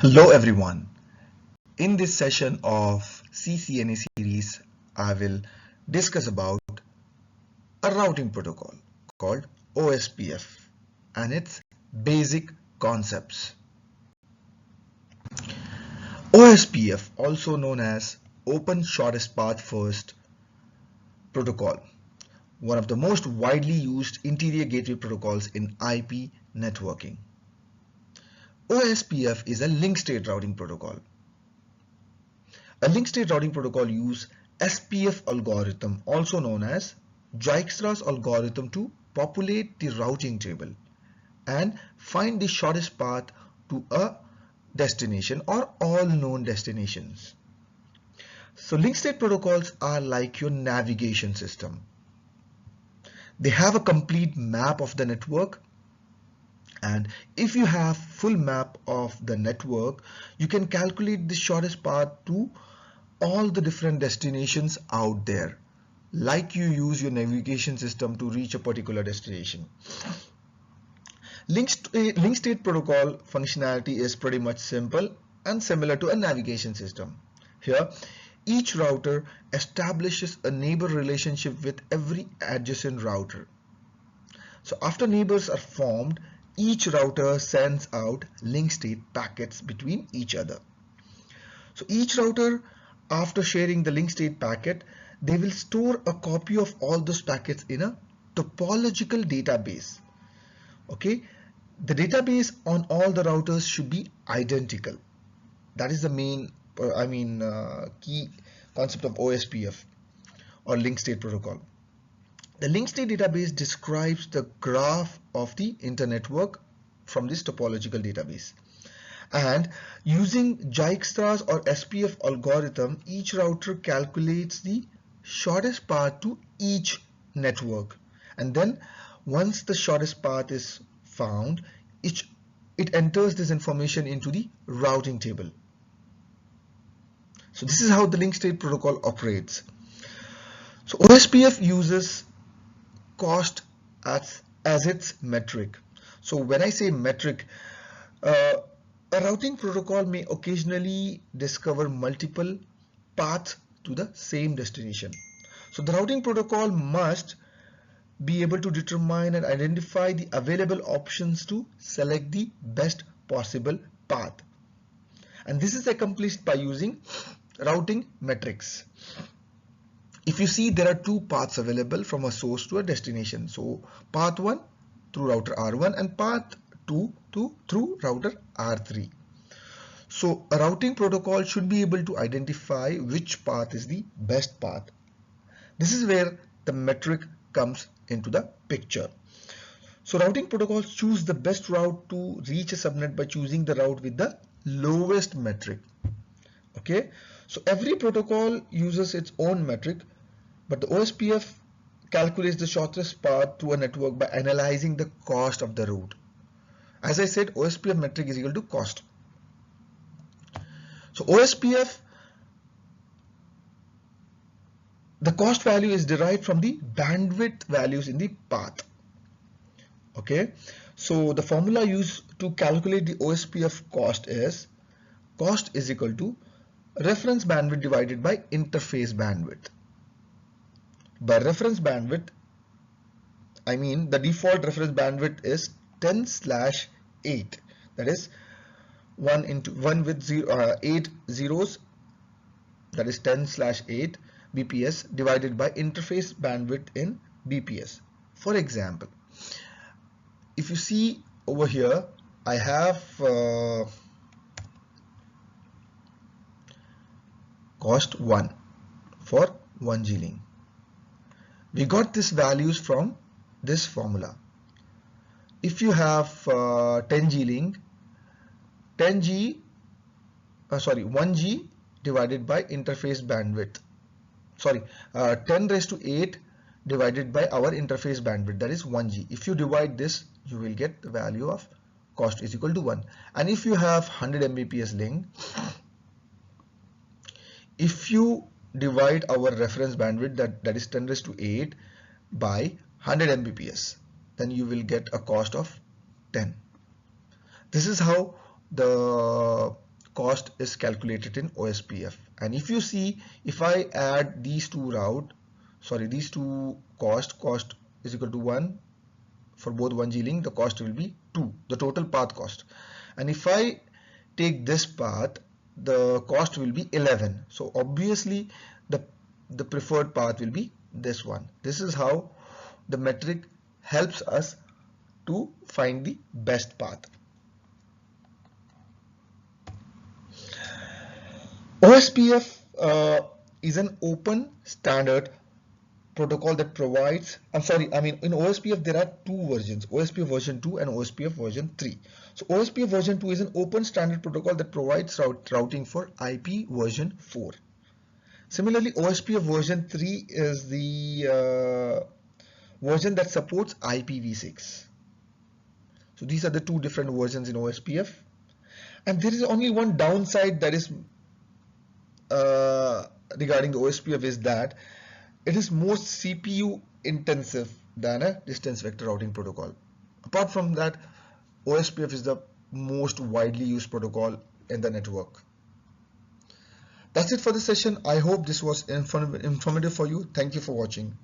Hello everyone. In this session of CCNA series, I will discuss about a routing protocol called OSPF and its basic concepts. OSPF, also known as Open Shortest Path First Protocol, one of the most widely used interior gateway protocols in IP networking. OSPF is a link state routing protocol. A link state routing protocol uses SPF algorithm, also known as Dijkstra's algorithm, to populate the routing table and find the shortest path to a destination or all known destinations. So link state protocols are like your navigation system. They have a complete map of the network, and if you have full map of the network, you can calculate the shortest path to all the different destinations out there, like you use your navigation system to reach a particular destination. Link state protocol functionality is pretty much simple and similar to a navigation system. Here, each router establishes a neighbor relationship with every adjacent router. So after neighbors are formed, each router sends out link state packets between each other. So each router, after sharing the link state packet, they will store a copy of all those packets in a topological database. Okay, the database on all the routers should be identical. That is the main, key concept of OSPF or link state protocol. The link state database describes the graph of the internetwork from this topological database. And using Dijkstra's or SPF algorithm, each router calculates the shortest path to each network. And then once the shortest path is found, it enters this information into the routing table. So this is how the link state protocol operates. So OSPF uses cost as its metric. So when I say metric, a routing protocol may occasionally discover multiple paths to the same destination. So the routing protocol must be able to determine and identify the available options to select the best possible path. And this is accomplished by using routing metrics. If you see, there are two paths available from a source to a destination. So path 1 through router R1 and path 2 through router R3. So a routing protocol should be able to identify which path is the best path. This is where the metric comes into the picture. So routing protocols choose the best route to reach a subnet by choosing the route with the lowest metric. Okay, so every protocol uses its own metric, but the OSPF calculates the shortest path to a network by analyzing the cost of the route. As I said, OSPF metric is equal to cost. So OSPF, the cost value is derived from the bandwidth values in the path. Okay, so the formula used to calculate the OSPF cost is equal to reference bandwidth divided by interface bandwidth. By reference bandwidth, I mean the default reference bandwidth is 10/8. That is 1 with 8 zeros. That is 10/8 BPS divided by interface bandwidth in BPS. For example, if you see over here, I have cost 1 for 1G link. We got these values from this formula. If you have 10G link, 1G divided by interface bandwidth, 10⁸ divided by our interface bandwidth, that is 1G. If you divide this, you will get the value of cost is equal to 1. And if you have 100 Mbps link, if you divide our reference bandwidth, that is 10⁸ by 100 Mbps, then you will get a cost of 10. This is how the cost is calculated in OSPF. And if you see, if I add these two these two cost is equal to 1 for both 1G link, the cost will be 2, the total path cost. And if I take this path, the cost will be 11. So obviously the preferred path will be this one. This is how the metric helps us to find the best path. OSPF is an open standard protocol that provides, in OSPF there are two versions, OSPF version 2 and OSPF version 3. So OSPF version 2 is an open standard protocol that provides routing for IP version 4. Similarly, OSPF version 3 is the version that supports IPv6. So these are the two different versions in OSPF. And there is only one downside that is regarding the OSPF, is that it is more CPU intensive than a distance vector routing protocol. Apart from that, OSPF is the most widely used protocol in the network. That's it for this session. I hope this was informative for you. Thank you for watching.